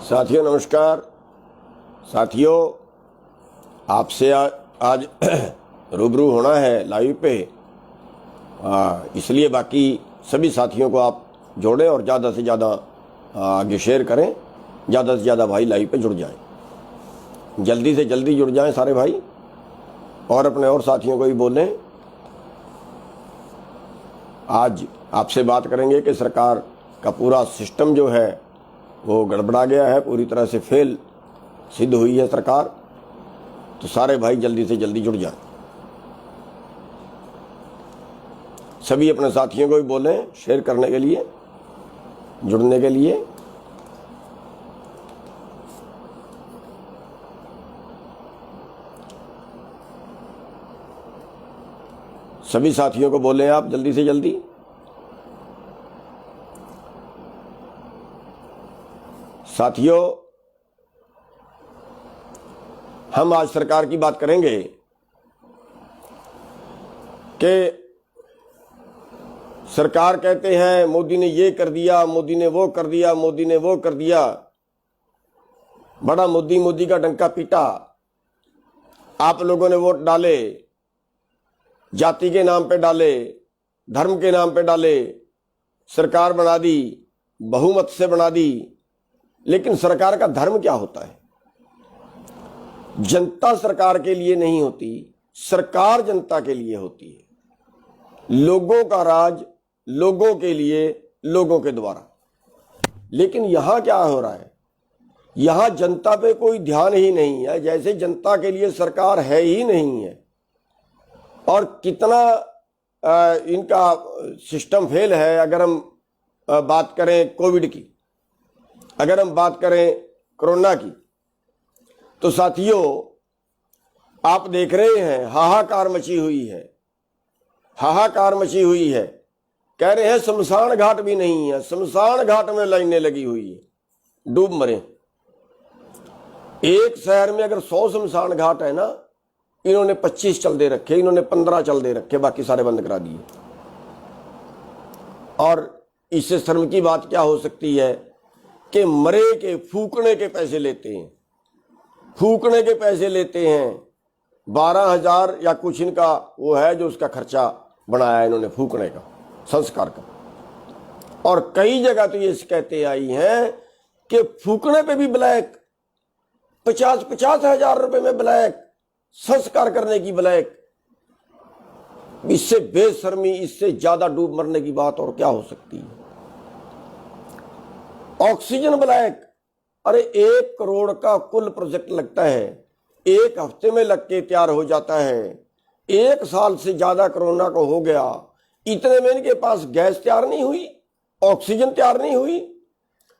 साथियों नमस्कार। साथियों आपसे आज रूबरू होना है लाइव पे, इसलिए बाकी सभी साथियों को आप जोड़ें और ज़्यादा से ज़्यादा आगे शेयर करें। ज़्यादा से ज़्यादा भाई लाइव पे जुड़ जाएं, जल्दी से जल्दी जुड़ जाएं सारे भाई, और अपने और साथियों को भी बोलें। आज आपसे बात करेंगे कि सरकार का पूरा सिस्टम जो है वो गड़बड़ा गया है, पूरी तरह से फेल सिद्ध हुई है सरकार। तो सारे भाई जल्दी से जल्दी जुड़ जाएं। सभी अपने साथियों को भी बोलें शेयर करने के लिए, जुड़ने के लिए। सभी साथियों को बोलें आप जल्दी से जल्दी। साथियों हम आज सरकार की बात करेंगे कि सरकार कहते हैं मोदी ने ये कर दिया, मोदी ने वो कर दिया, मोदी ने वो कर दिया, बड़ा मोदी मोदी का डंका पीटा। आप लोगों ने वोट डाले, जाति के नाम पे डाले, धर्म के नाम पे डाले, सरकार बना दी, बहुमत से बना दी। लेकिन सरकार का धर्म क्या होता है? जनता सरकार के लिए नहीं होती, सरकार जनता के लिए होती है। लोगों का राज लोगों के लिए, लोगों के द्वारा। लेकिन यहां क्या हो रहा है? यहां जनता पे कोई ध्यान ही नहीं है, जैसे जनता के लिए सरकार है ही नहीं है। और कितना इनका सिस्टम फेल है। अगर हम बात करें कोविड की, अगर हम बात करें कोरोना की, तो साथियों आप देख रहे हैं हाहाकार मची हुई है, हाहाकार मची हुई है। कह रहे हैं शमशान घाट भी नहीं है, शमशान घाट में लाइनें लगी हुई है, डूब मरे। एक शहर में अगर 100 शमशान घाट है ना, इन्होंने 25 चल दे रखे, इन्होंने 15 चल दे रखे, बाकी सारे बंद करा दिए। और इससे शर्म की बात क्या हो सकती है कि मरे के फूकने के पैसे लेते हैं, फूकने के पैसे लेते हैं। 12,000 या कुछ इनका वो है जो उसका खर्चा बनाया है इन्होंने फूकने का, संस्कार का। और कई जगह तो ये कहते आई हैं कि फूकने पे भी ब्लैक, 50-50 हजार रुपए में ब्लैक, संस्कार करने की ब्लैक। इससे बेशर्मी, इससे ज्यादा डूब मरने की बात और क्या हो सकती है? Oxygen black. अरे 1 करोड़ का कुल प्रोजेक्ट लगता है, 1 हफ्ते में लग के तैयार हो जाता है। 1 साल से ज्यादा कोरोना को हो गया, इतने में इनके पास गैस तैयार नहीं हुई, ऑक्सीजन तैयार नहीं हुई।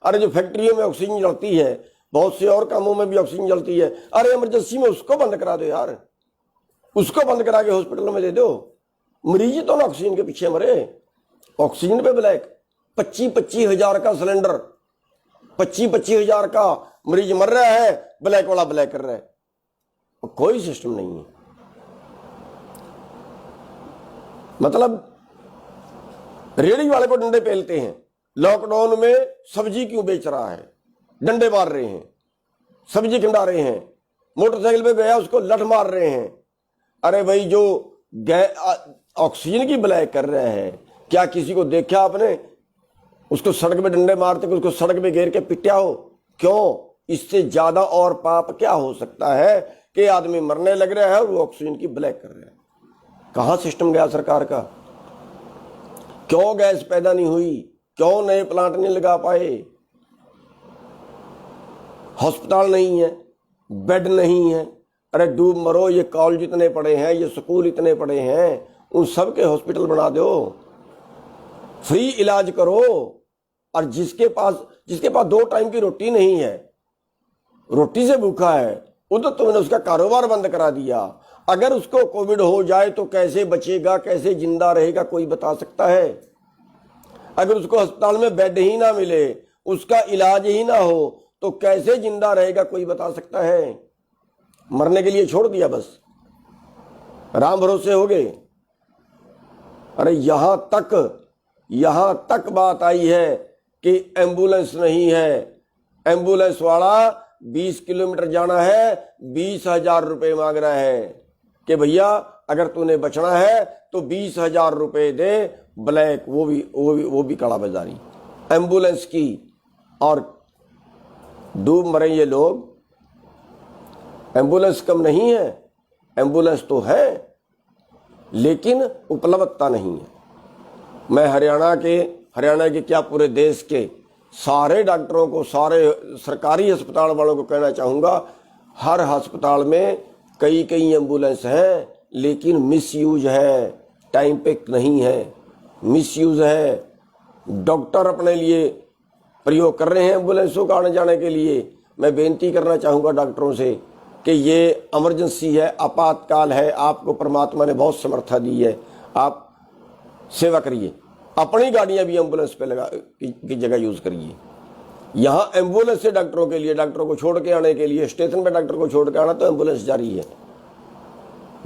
अरे जो फैक्ट्रियों में ऑक्सीजन जलती है, बहुत से और कामों में भी ऑक्सीजन जलती है। अरे इमरजेंसी में उसको बंद करा दो यार, उसको बंद करा के हॉस्पिटल में दे दो। मरीज तो ना ऑक्सीजन के पीछे मरे। ऑक्सीजन पे ब्लैक, 25-25 हजार का सिलेंडर, 25-25 हजार का मरीज मर रहा है, ब्लैक वाला ब्लैक कर रहा है। कोई सिस्टम नहीं है। मतलब रेहड़ी वाले को डंडे पेलते हैं। लॉकडाउन में सब्जी क्यों बेच रहा है, डंडे मार रहे हैं, सब्जी खिंडा रहे हैं। मोटरसाइकिल पे गया उसको लठ मार रहे हैं। अरे भाई जो ऑक्सीजन की ब्लैक कर रहे हैं, क्या किसी को देखा आपने? उसको सड़क पे डंडे मारते, उसको सड़क पे घेर के पिटा हो? क्यों? इससे ज्यादा और पाप क्या हो सकता है कि आदमी मरने लग रहा है और वो ऑक्सीजन की ब्लैक कर रहा है? कहां सिस्टम गया सरकार का? क्यों गैस पैदा नहीं हुई? क्यों नए प्लांट नहीं लगा पाए? अस्पताल नहीं है, बेड नहीं है। अरे डूब मरो, ये कॉलेज इतने पड़े हैं, ये स्कूल इतने पड़े हैं, उन सब के हॉस्पिटल बना दो, फ्री इलाज करो। और जिसके पास 2 टाइम की रोटी नहीं है, रोटी से भूखा है, वो तो तुमने उसका कारोबार बंद करा दिया। अगर उसको कोविड हो जाए तो कैसे बचेगा, कैसे जिंदा रहेगा, कोई बता सकता है? अगर उसको अस्पताल में बेड ही ना मिले, उसका इलाज ही ना हो, तो कैसे जिंदा रहेगा, कोई बता सकता है? मरने के लिए छोड़ दिया, बस राम भरोसे हो गए। अरे यहां तक बात आई है कि एम्बुलेंस नहीं है, एम्बुलेंस वाला 20 किलोमीटर जाना है, 20,000 रुपए मांग रहा है कि भैया अगर तूने बचना है तो 20,000 रुपए दे। ब्लैक, वो भी कालाबाजारी एम्बुलेंस की। और डूब मरे ये लोग। एम्बुलेंस कम नहीं है, एम्बुलेंस तो है, लेकिन उपलब्धता नहीं है। मैं हरियाणा के क्या पूरे देश के सारे डॉक्टरों को, सारे सरकारी अस्पताल वालों को कहना चाहूँगा, हर अस्पताल में कई एम्बुलेंस हैं, लेकिन मिसयूज है, टाइम पे नहीं है, मिसयूज है। डॉक्टर अपने लिए प्रयोग कर रहे हैं एम्बुलेंसों का आने जाने के लिए। मैं बेनती करना चाहूँगा डॉक्टरों से कि ये इमरजेंसी है, आपातकाल है, आपको परमात्मा ने बहुत समर्था दी है, आप सेवा करिए, अपनी गाड़ियां भी एम्बुलेंस पे लगा की जगह यूज करिए। यहाँ एम्बुलेंस से डॉक्टरों के लिए, डॉक्टरों को छोड़ के आने के लिए, स्टेशन पे डॉक्टर को छोड़ के आना तो एम्बुलेंस जारी है,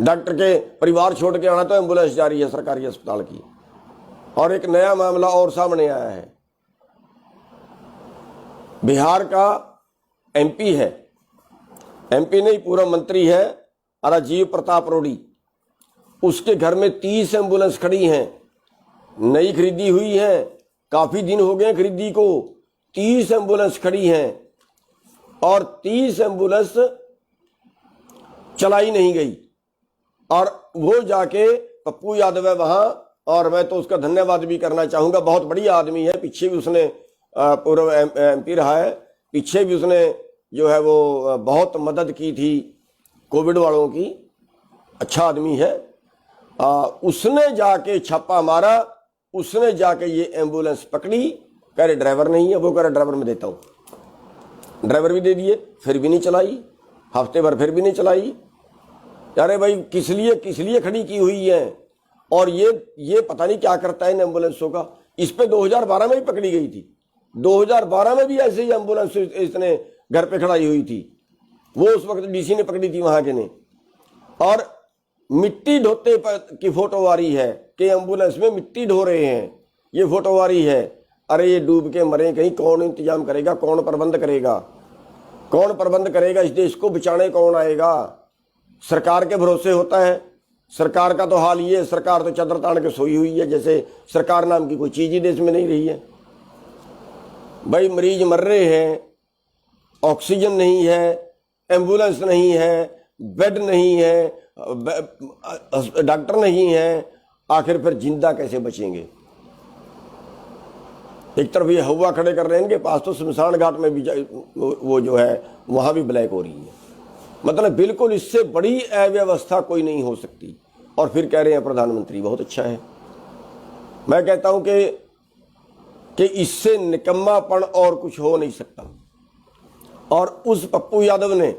डॉक्टर के परिवार छोड़ के आना तो एम्बुलेंस जारी है सरकारी अस्पताल की। और एक नया मामला और सामने आया है। बिहार का एमपी है, एमपी नहीं पूरा मंत्री है, राजीव प्रताप रूडी। उसके घर में 30 एम्बुलेंस खड़ी हैं, नई खरीदी हुई है, काफी दिन हो गए खरीदी को। 30 एम्बुलेंस खड़ी हैं और 30 एम्बुलेंस चलाई नहीं गई। और वो जाके पप्पू यादव है वहां, और मैं तो उसका धन्यवाद भी करना चाहूंगा, बहुत बढ़िया आदमी है। पीछे भी उसने पूर्व एमपी रहा है, पीछे भी उसने जो है वो बहुत मदद की थी कोविड वालों की, अच्छा आदमी है। उसने जाके छापा मारा, उसने जाके ये एम्बुलेंस पकड़ी। कह रहे ड्राइवर नहीं है, वो कह रहे ड्राइवर में देता हूं। ड्राइवर भी दे दिए, फिर भी नहीं चलाई, हफ्ते भर फिर भी नहीं चलाई। अरे भाई किस लिए खड़ी की हुई है। और ये पता नहीं क्या करता है इन एम्बुलेंसों का। इस पे 2012 में भी पकड़ी गई थी, 2012 में भी ऐसे ही एम्बुलेंस इसने घर पे खड़ाई हुई थी, वो उस वक्त डीसी ने पकड़ी थी वहां के ने। और मिट्टी ढोते पर की फोटो आ रही है कि एम्बुलेंस में मिट्टी ढो रहे हैं, ये फोटो आ रही है। अरे ये डूब के मरे कहीं, कौन इंतजाम करेगा, कौन प्रबंध करेगा, कौन प्रबंध करेगा, इस देश को बचाने कौन आएगा। सरकार के भरोसे होता है। सरकार का तो हाल ये, सरकार तो चदर तान के सोई हुई है, जैसे सरकार नाम की कोई चीज ही देश में नहीं रही है। भाई मरीज मर रहे हैं, ऑक्सीजन नहीं है, एम्बुलेंस नहीं है, बेड नहीं है, डॉक्टर नहीं है, आखिर फिर जिंदा कैसे बचेंगे। एक तरफ ये हवा खड़े कर रहे हैं इनके पास, तो शमशान घाट में भी वो जो है वहां भी ब्लैक हो रही है। मतलब बिल्कुल इससे बड़ी अव्यवस्था कोई नहीं हो सकती। और फिर कह रहे हैं प्रधानमंत्री बहुत अच्छा है। मैं कहता हूं कि इससे निकम्मापन और कुछ हो नहीं सकता। और उस पप्पू यादव ने,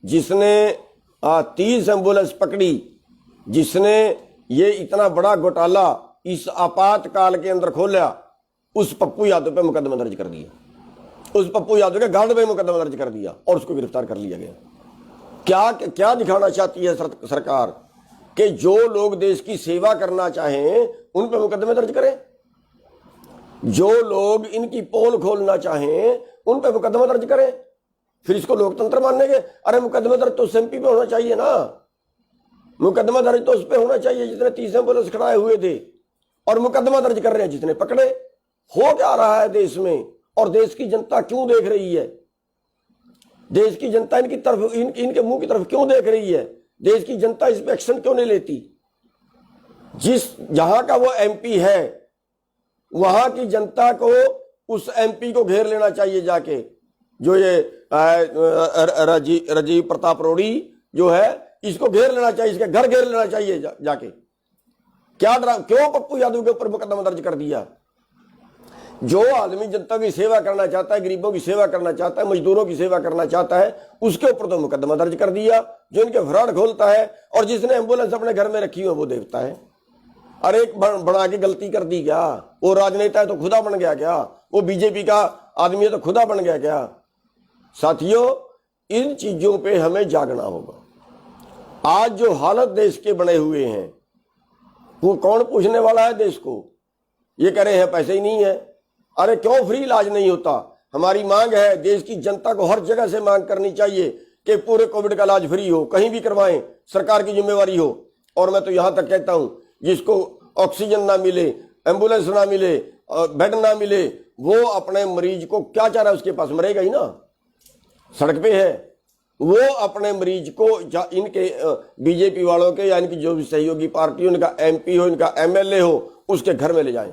जिसने 30 एम्बुलेंस पकड़ी, जिसने ये इतना बड़ा घोटाला इस आपातकाल के अंदर खोला, उस पप्पू यादव पे मुकदमा दर्ज कर दिया, उस पप्पू यादव के गार्ड पे मुकदमा दर्ज कर दिया और उसको गिरफ्तार कर लिया गया। क्या दिखाना चाहती है सरकार कि जो लोग देश की सेवा करना चाहें उन पर मुकदमे दर्ज करें, जो लोग इनकी पोल खोलना चाहें उन पर मुकदमा दर्ज करें। फिर इसको लोकतंत्र मानने के? अरे मुकदमा दर्ज तो एमपी पे होना चाहिए ना, मुकदमा दर्ज तो उस पर होना चाहिए जितने 30 एम्बुलेंस खड़ाए हुए थे, और मुकदमा दर्ज कर रहे हैं जितने पकड़े। हो क्या रहा है देश में, और देश की जनता क्यों देख रही है? देश की जनता इनकी तरफ, इनके मुंह की तरफ क्यों देख रही है? देश की जनता इस पे एक्शन क्यों नहीं लेती? जहां का वो एमपी है वहां की जनता को उस एमपी को घेर लेना चाहिए जाके, जो ये राजीव प्रताप रूडी जो है, इसको घेर लेना चाहिए, इसके घर घेर लेना चाहिए जाके। क्यों पप्पू यादव के ऊपर मुकदमा दर्ज कर दिया? जो आदमी जनता की सेवा करना चाहता है, गरीबों की सेवा करना चाहता है, मजदूरों की सेवा करना चाहता है, उसके ऊपर तो मुकदमा दर्ज कर दिया। जो इनके फ्रॉड खोलता है और जिसने एम्बुलेंस अपने घर में रखी हो वो देवता है। अरे एक बना के गलती कर दी क्या? वो राजनेता है तो खुदा बन गया क्या? वो बीजेपी का आदमी है तो खुदा बन गया क्या? साथियों, इन चीजों पे हमें जागना होगा। आज जो हालत देश के बने हुए हैं, वो कौन पूछने वाला है देश को? ये कह रहे हैं पैसे ही नहीं है। अरे क्यों फ्री इलाज नहीं होता? हमारी मांग है, देश की जनता को हर जगह से मांग करनी चाहिए कि पूरे कोविड का इलाज फ्री हो, कहीं भी करवाएं, सरकार की जिम्मेवारी हो। और मैं तो यहां तक कहता हूं, जिसको ऑक्सीजन ना मिले, एम्बुलेंस ना मिले, बेड ना मिले, वो अपने मरीज को क्या चाह रहा है, उसके पास मरेगा ही ना, सड़क पे है। वो अपने मरीज को इनके बीजेपी वालों के या इनकी जो भी सहयोगी पार्टी, इनका एमपी हो, इनका एमएलए हो, उसके घर में ले जाएं।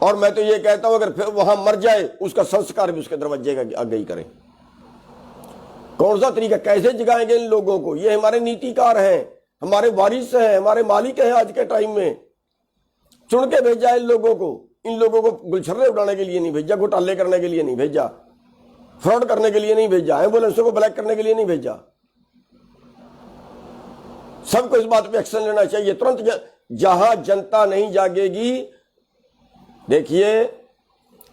और मैं तो ये कहता हूं, अगर फिर वहां मर जाए, उसका संस्कार भी उसके दरवाजे का आगे ही करें। कौन सा तरीका, कैसे जगाएंगे इन लोगों को? ये हमारे नीतिकार हैं, हमारे वारिस हैं, हमारे मालिक हैं। आज के टाइम में चुन के भेजा इन लोगों को। इन लोगों को गुलछर्रे उड़ाने के लिए नहीं भेजा, घोटाले करने के लिए नहीं भेजा, फ्रॉड करने के लिए नहीं भेजा, एम्बुलेंसों को ब्लैक करने के लिए नहीं भेजा। सबको इस बात पे एक्शन लेना चाहिए तुरंत। जहां जनता नहीं जागेगी, देखिए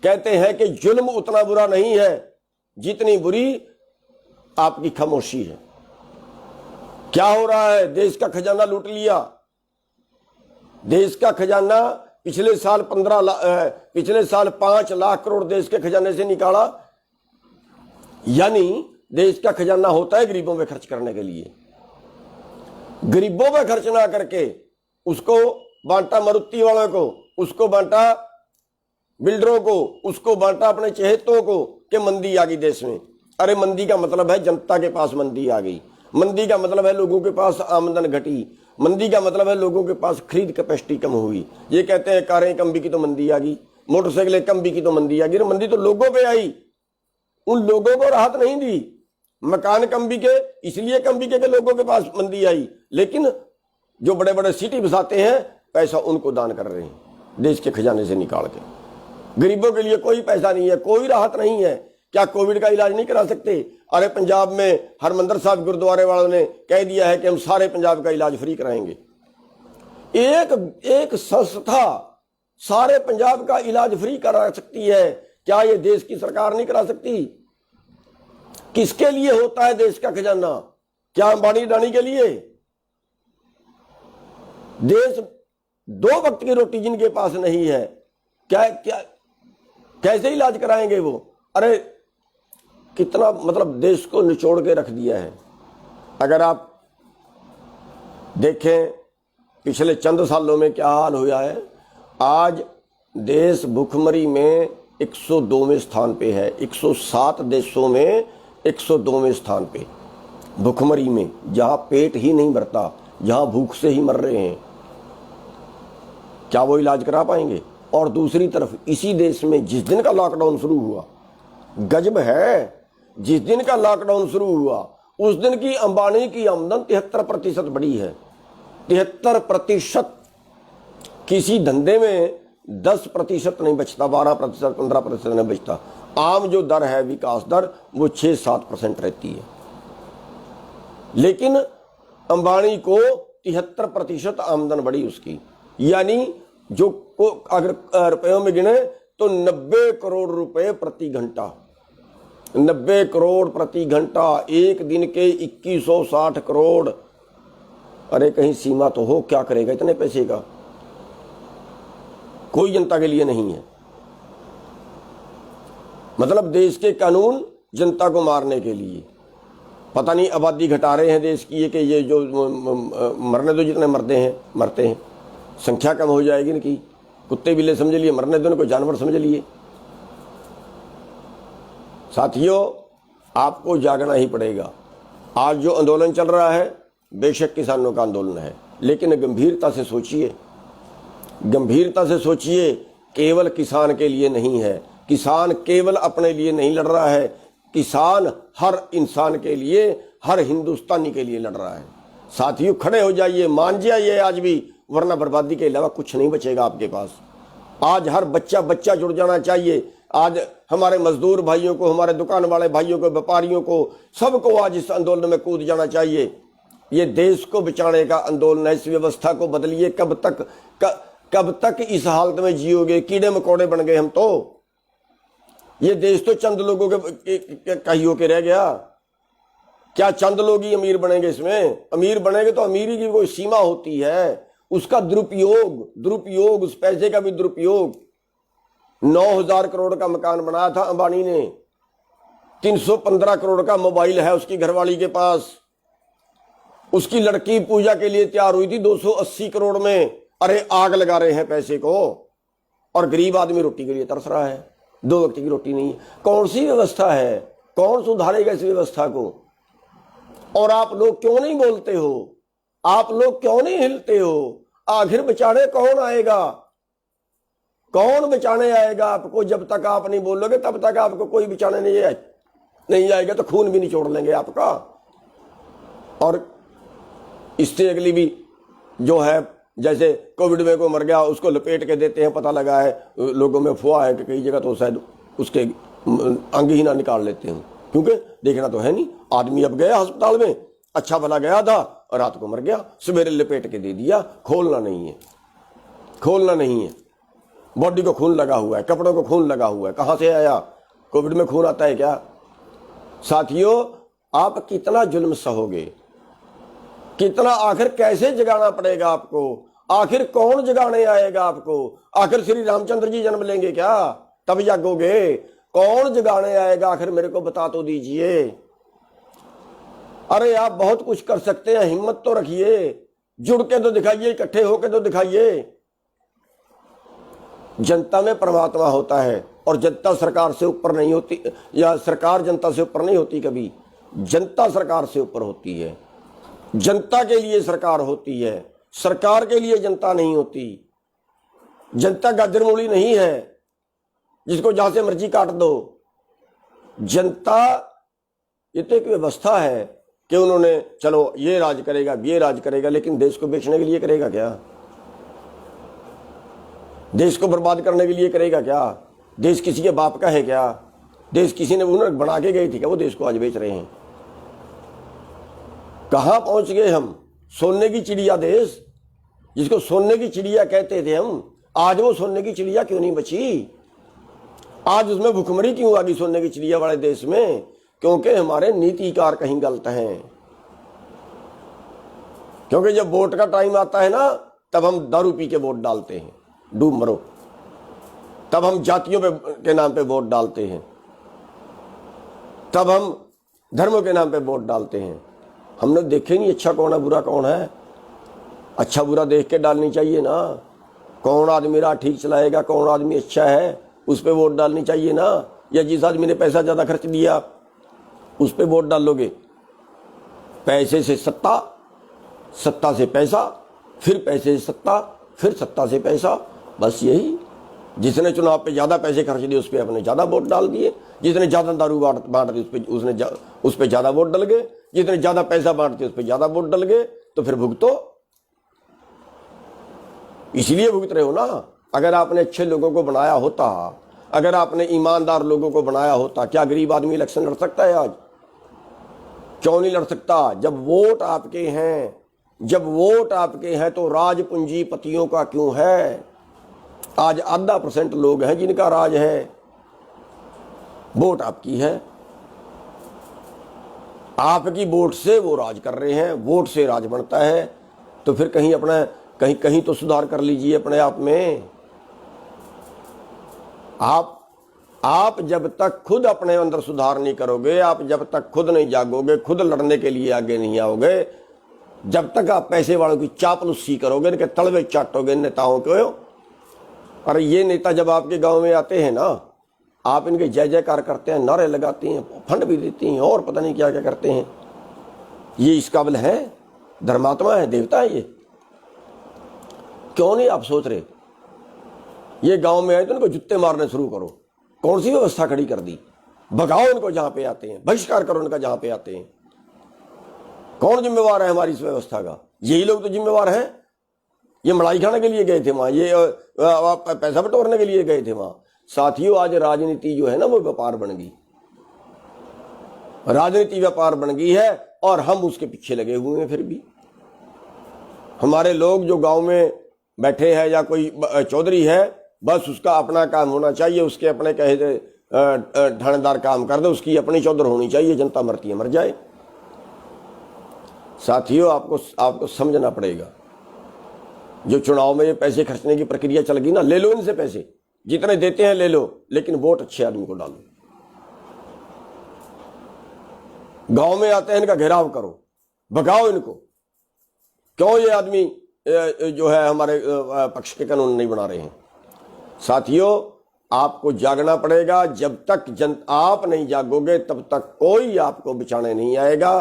कहते हैं कि जुल्म उतना बुरा नहीं है जितनी बुरी आपकी खामोशी है। क्या हो रहा है? देश का खजाना लूट लिया। देश का खजाना पिछले साल 5 लाख करोड़ देश के खजाने से निकाला। यानी देश का खजाना होता है गरीबों में खर्च करने के लिए। गरीबों में खर्च ना करके उसको बांटा मारुति वालों को, उसको बांटा बिल्डरों को, उसको बांटा अपने चहेतों को कि मंदी आ गई देश में। अरे मंदी का मतलब है जनता के पास मंदी आ गई। मंदी का मतलब है लोगों के पास आमदन घटी। मंदी का मतलब है लोगों के पास खरीद कैपेसिटी कम हुई। ये कहते हैं कारें कम बिकी तो मंदी आ गई, मोटरसाइकिलें कम बिकी तो मंदी आ गई। मंदी तो लोगों पे आई, उन लोगों को राहत नहीं दी। मकान कम बिके इसलिए कम बिके कि लोगों के पास मंदी आई, लेकिन जो बड़े बड़े सिटी बसाते हैं पैसा उनको दान कर रहे हैं देश के खजाने से निकाल के। गरीबों के लिए कोई पैसा नहीं है, कोई राहत नहीं है। क्या कोविड का इलाज नहीं करा सकते? अरे पंजाब में हरमंदर साहब गुरुद्वारे वालों ने कह दिया है कि हम सारे पंजाब का इलाज फ्री कराएंगे। एक संस्था सारे पंजाब का इलाज फ्री करा सकती है, क्या ये देश की सरकार नहीं करा सकती? किसके लिए होता है देश का खजाना? क्या अंबानी अडानी के लिए? देश 2 वक्त की रोटी जिनके पास नहीं है, क्या कैसे इलाज कराएंगे वो? अरे कितना मतलब देश को निचोड़ के रख दिया है। अगर आप देखें पिछले चंद सालों में क्या हाल हुआ है। आज देश भुखमरी में 102वें स्थान पे है। 107 देशों में 102वें स्थान पे भुखमरी में, जहां पेट ही नहीं भरता, जहां भूख से ही मर रहे हैं। क्या वो इलाज करा पाएंगे? और दूसरी तरफ इसी देश में जिस दिन का लॉकडाउन शुरू हुआ, गजब है, जिस दिन का लॉकडाउन शुरू हुआ उस दिन की अंबानी की आमदन 73% बढ़ी है। 73%। किसी धंधे में 10% नहीं बचता, 12%, 15% नहीं बचता। आम जो दर है विकास दर, वो 6-7% रहती है। लेकिन अंबानी को 73% आमदन बढ़ी उसकी। यानी जो को अगर रुपयों में गिने तो 90 करोड़ रुपए प्रति घंटा, 90 करोड़ प्रति घंटा। एक दिन के 2160 करोड़। अरे कहीं सीमा तो हो, क्या करेगा इतने पैसे का? कोई जनता के लिए नहीं है। मतलब देश के कानून जनता को मारने के लिए। पता नहीं आबादी घटा रहे हैं देश की, कि ये जो मरने दो, जितने मरते हैं संख्या कम हो जाएगी इनकी। कुत्ते बिल्ले समझ लिए, मरने दो इनको, जानवर समझ लिए। साथियों, आपको जागना ही पड़ेगा। आज जो आंदोलन चल रहा है बेशक किसानों का आंदोलन है, लेकिन गंभीरता से सोचिए, गंभीरता से सोचिए। केवल किसान के लिए नहीं है, किसान केवल अपने लिए नहीं लड़ रहा है, किसान हर इंसान के लिए, हर हिंदुस्तानी के लिए लड़ रहा है। साथियों खड़े हो जाइए, मान जाइए आज भी, वरना बर्बादी के अलावा कुछ नहीं बचेगा आपके पास। आज हर बच्चा जुड़ जाना चाहिए। आज हमारे मजदूर भाइयों को, हमारे दुकान वाले भाइयों को, व्यापारियों को, सबको आज इस आंदोलन में कूद जाना चाहिए। ये देश को बचाने का आंदोलन है। इस व्यवस्था को बदलिए। कब तक इस हालत में जियोगे? कीड़े मकोड़े बन गए हम तो। ये देश तो चंद लोगों के कहियों के रह गया। क्या चंद लोग ही अमीर बनेंगे इसमें? अमीर बनेंगे तो अमीरी की कोई सीमा होती है, उसका दुरुपयोग, उस पैसे का भी दुरुपयोग। 9,000 करोड़ का मकान बनाया था अंबानी ने, 315 करोड़ का मोबाइल है उसकी घरवाली के पास, उसकी लड़की पूजा के लिए तैयार हुई थी 280 करोड़ में। अरे आग लगा रहे हैं पैसे को, और गरीब आदमी रोटी के लिए तरस रहा है, 2 वक्त की रोटी नहीं है। कौन सी व्यवस्था है? कौन सुधारेगा इस व्यवस्था को? और आप लोग क्यों नहीं बोलते हो? आप लोग क्यों नहीं हिलते हो? आखिर बचाने कौन आएगा? कौन बचाने आएगा आपको? जब तक आप नहीं बोलोगे तब तक आपको कोई बचाने नहीं आएगा, तो खून भी निचोड़ लेंगे आपका। और इससे अगली भी जो है, जैसे कोविड में कोई मर गया उसको लपेट के देते हैं, पता लगा है लोगों में अफवाह है कि कई जगह तो शायद उसके अंग ही ना निकाल लेते हैं, क्योंकि देखना तो है नहीं। आदमी अब गया अस्पताल में, अच्छा भला गया था, रात को मर गया, सवेरे लपेट के दे दिया। खोलना नहीं है, खोलना नहीं है। बॉडी को खून लगा हुआ है, कपड़ों को खून लगा हुआ है, कहां से आया? कोविड में खून आता है क्या? साथियों, आप कितना जुल्म सहोगे, कितना? आखिर कैसे जगाना पड़ेगा आपको? आखिर कौन जगाने आएगा आपको? आखिर श्री रामचंद्र जी जन्म लेंगे क्या तब जागोगे? कौन जगाने आएगा आखिर? मेरे को बता तो दीजिए। अरे आप बहुत कुछ कर सकते हैं, हिम्मत तो रखिए, जुड़ के तो दिखाइए, इकट्ठे होके तो दिखाइए। जनता में परमात्मा होता है, और जनता सरकार से ऊपर नहीं होती, या सरकार जनता से ऊपर नहीं होती कभी। जनता सरकार से ऊपर होती है, जनता के लिए सरकार होती है, सरकार के लिए जनता नहीं होती। जनता गाजर मूली नहीं है जिसको जहां से मर्जी काट दो। जनता ये तो एक व्यवस्था है कि उन्होंने, चलो ये राज करेगा, ये राज करेगा, लेकिन देश को बेचने के लिए करेगा क्या? देश को बर्बाद करने के लिए करेगा क्या? देश किसी के बाप का है क्या? देश किसी ने उन्होंने बना के गई थी क्या? वो देश को आज बेच रहे हैं। कहां पहुंच गए हम? सोने की चिड़िया देश, जिसको सोने की चिड़िया कहते थे हम, आज वो सोने की चिड़िया क्यों नहीं बची? आज उसमें भुखमरी क्यों आ गई सोने की चिड़िया वाले देश में? क्योंकि हमारे नीतिकार कहीं गलत हैं। क्योंकि जब वोट का टाइम आता है ना, तब हम दारू पी के वोट डालते हैं, डूब मरो। तब हम जातियों के नाम पे वोट डालते हैं, तब हम धर्मों के नाम पे वोट डालते हैं। हमने देखे नहीं अच्छा कौन है, बुरा कौन है। अच्छा बुरा देख के डालनी चाहिए ना। कौन आदमी राह ठीक चलाएगा, कौन आदमी अच्छा है, उस पर वोट डालनी चाहिए ना। या जिस आदमी ने पैसा ज्यादा खर्च दिया उस पर वोट डालोगे? पैसे से सत्ता, सत्ता से पैसा, फिर पैसे से सत्ता, फिर सत्ता से पैसा, बस यही। जिसने चुनाव पे ज्यादा पैसे खर्च दिए उस पर अपने ज्यादा वोट डाल दिए, जिसने ज्यादा दारू बांट दी उस पर ज्यादा वोट डल गए, जितने ज्यादा पैसा बांटते उस पर ज्यादा वोट डल गए। तो फिर भुगतो, इसलिए भुगत रहे हो ना। अगर आपने अच्छे लोगों को बनाया होता, अगर आपने ईमानदार लोगों को बनाया होता, क्या गरीब आदमी इलेक्शन लड़ सकता है आज? क्यों नहीं लड़ सकता? जब वोट आपके हैं, जब वोट आपके हैं तो राज पूंजीपतियों का क्यों है? आज 0.5% लोग हैं जिनका राज है। वोट आपकी है, आपकी वोट से वो राज कर रहे हैं, वोट से राज बनता है। तो फिर कहीं अपना कहीं तो सुधार कर लीजिए अपने आप में। आप जब तक खुद अपने अंदर सुधार नहीं करोगे, आप जब तक खुद नहीं जागोगे, खुद लड़ने के लिए आगे नहीं आओगे, जब तक आप पैसे वालों की चापलूसी करोगे, इनके तलवे चाटोगे नेताओं को। और ये नेता जब आपके गांव में आते हैं ना, आप इनके जय जयकार करते हैं, नारे लगाते हैं, फंड भी देती हैं, और पता नहीं क्या क्या करते हैं। ये इस काबिल है? धर्मात्मा है, देवता है ये? क्यों नहीं आप सोच रहे? ये गांव में आए तो इनको जुत्ते मारने शुरू करो। कौन सी व्यवस्था खड़ी कर दी? भगाओ उनको जहां पे आते हैं, बहिष्कार करो उनका जहां पे आते हैं। कौन जिम्मेवार है हमारी इस व्यवस्था का? यही लोग तो जिम्मेवार हैं। ये मलाई खाने के लिए गए थे वहां, ये पैसा बटोरने के लिए गए थे वहां। साथियों, आज राजनीति जो है ना वो व्यापार बन गई, राजनीति व्यापार बन गई है, और हम उसके पीछे लगे हुए हैं। फिर भी हमारे लोग जो गांव में बैठे हैं, या कोई चौधरी है, बस उसका अपना काम होना चाहिए, उसके अपने कहे थानेदार काम कर दे, उसकी अपनी चौधर होनी चाहिए, जनता मरती है मर जाए। साथियों, आपको समझना पड़ेगा, जो चुनाव में ये पैसे खर्चने की प्रक्रिया चल गई ना, ले लो इनसे पैसे, जितने देते हैं ले लो, लेकिन वोट अच्छे आदमी को डालो। गांव में आते हैं, इनका घेराव करो, भगाओ इनको। क्यों ये आदमी जो है हमारे पक्ष के कानून नहीं बना रहे हैं? साथियों, आपको जागना पड़ेगा। जब तक आप नहीं जागोगे तब तक कोई आपको बचाने नहीं आएगा।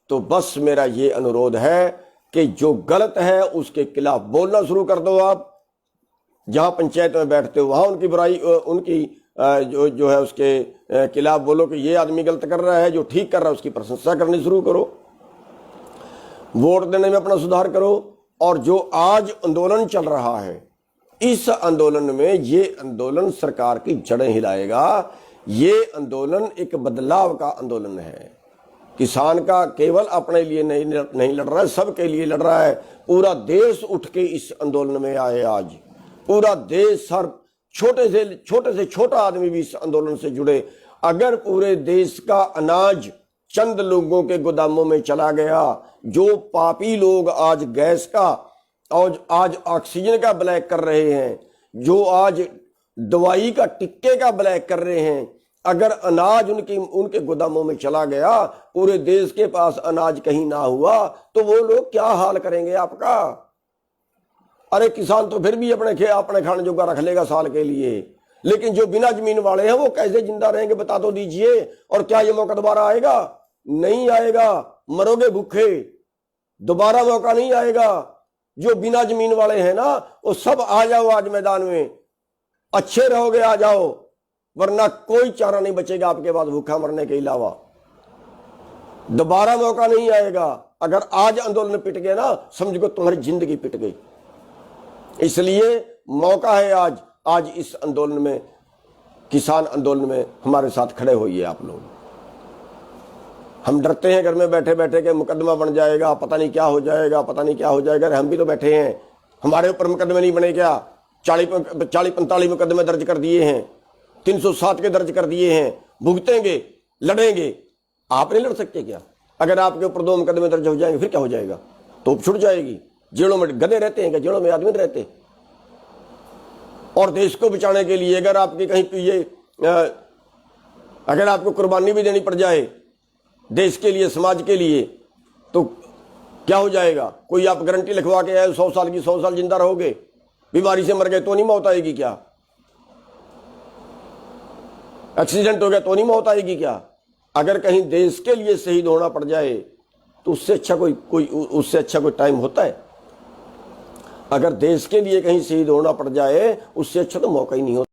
तो बस मेरा ये अनुरोध है कि जो गलत है उसके खिलाफ बोलना शुरू कर दो। आप जहां पंचायत में बैठते हो वहां उनकी बुराई, उनकी जो है उसके खिलाफ बोलो कि ये आदमी गलत कर रहा है, जो ठीक कर रहा है उसकी प्रशंसा करनी शुरू करो। वोट देने में अपना सुधार करो। और जो आज आंदोलन चल रहा है, इस आंदोलन में, ये आंदोलन सरकार की जड़ें हिलाएगा। ये आंदोलन एक बदलाव का आंदोलन है। किसान का केवल अपने लिए नहीं लड़ रहा है, सबके लिए लड़ रहा है। पूरा देश उठ के इस आंदोलन में आए। आज पूरा देश, हर छोटे से छोटा आदमी भी इस आंदोलन से जुड़े। अगर पूरे देश का अनाज चंद लोगों के गोदामों में चला गया, जो पापी लोग आज गैस का और आज ऑक्सीजन का ब्लैक कर रहे हैं, जो आज दवाई का टिक्के का ब्लैक कर रहे हैं, अगर अनाज उनके गोदामों में चला गया, पूरे देश के पास अनाज कहीं ना हुआ, तो वो लोग क्या हाल करेंगे आपका? अरे किसान तो फिर भी अपने खाने जोगा रख लेगा साल के लिए, लेकिन जो बिना जमीन वाले हैं वो कैसे जिंदा रहेंगे बता तो दीजिए। और क्या ये मौका दोबारा आएगा? नहीं आएगा, मरोगे भूखे, दोबारा मौका नहीं आएगा। जो बिना जमीन वाले हैं ना, वो सब आ जाओ आज मैदान में, अच्छे रहोगे आ जाओ, वरना कोई चारा नहीं बचेगा आपके पास भूखा मरने के अलावा। दोबारा मौका नहीं आएगा। अगर आज आंदोलन पिट गए ना, समझो तुम्हारी जिंदगी पिट गई। इसलिए मौका है आज इस आंदोलन में, किसान आंदोलन में हमारे साथ खड़े होइए आप लोग। हम डरते हैं घर में बैठे बैठे के मुकदमा बन जाएगा, पता नहीं क्या हो जाएगा, पता नहीं क्या हो जाएगा। हम भी तो बैठे हैं, हमारे ऊपर मुकदमे नहीं बने क्या? 40-45 मुकदमे दर्ज कर दिए हैं, 307 के दर्ज कर दिए हैं। भुगतेंगे, लड़ेंगे। आप नहीं लड़ सकते क्या? अगर आपके ऊपर 2 मुकदमे दर्ज हो जाएंगे फिर क्या हो जाएगा? तोप छुट जाएगी। जेलों में गधे रहते हैं क्या? जेलों में आदमी रहते। और देश को बचाने के लिए अगर आपकी कहीं ये अगर आपको कुर्बानी भी देनी पड़ जाए देश के लिए, समाज के लिए, तो क्या हो जाएगा? कोई आप गारंटी लिखवा के आए 100 साल की, 100 साल जिंदा रहोगे? बीमारी से मर गए तो नहीं मौत आएगी क्या? एक्सीडेंट हो गया तो नहीं मौत आएगी क्या? अगर कहीं देश के लिए शहीद होना पड़ जाए तो उससे अच्छा कोई टाइम होता है? अगर देश के लिए कहीं शहीद होना पड़ जाए उससे अच्छा तो मौका ही नहीं होता।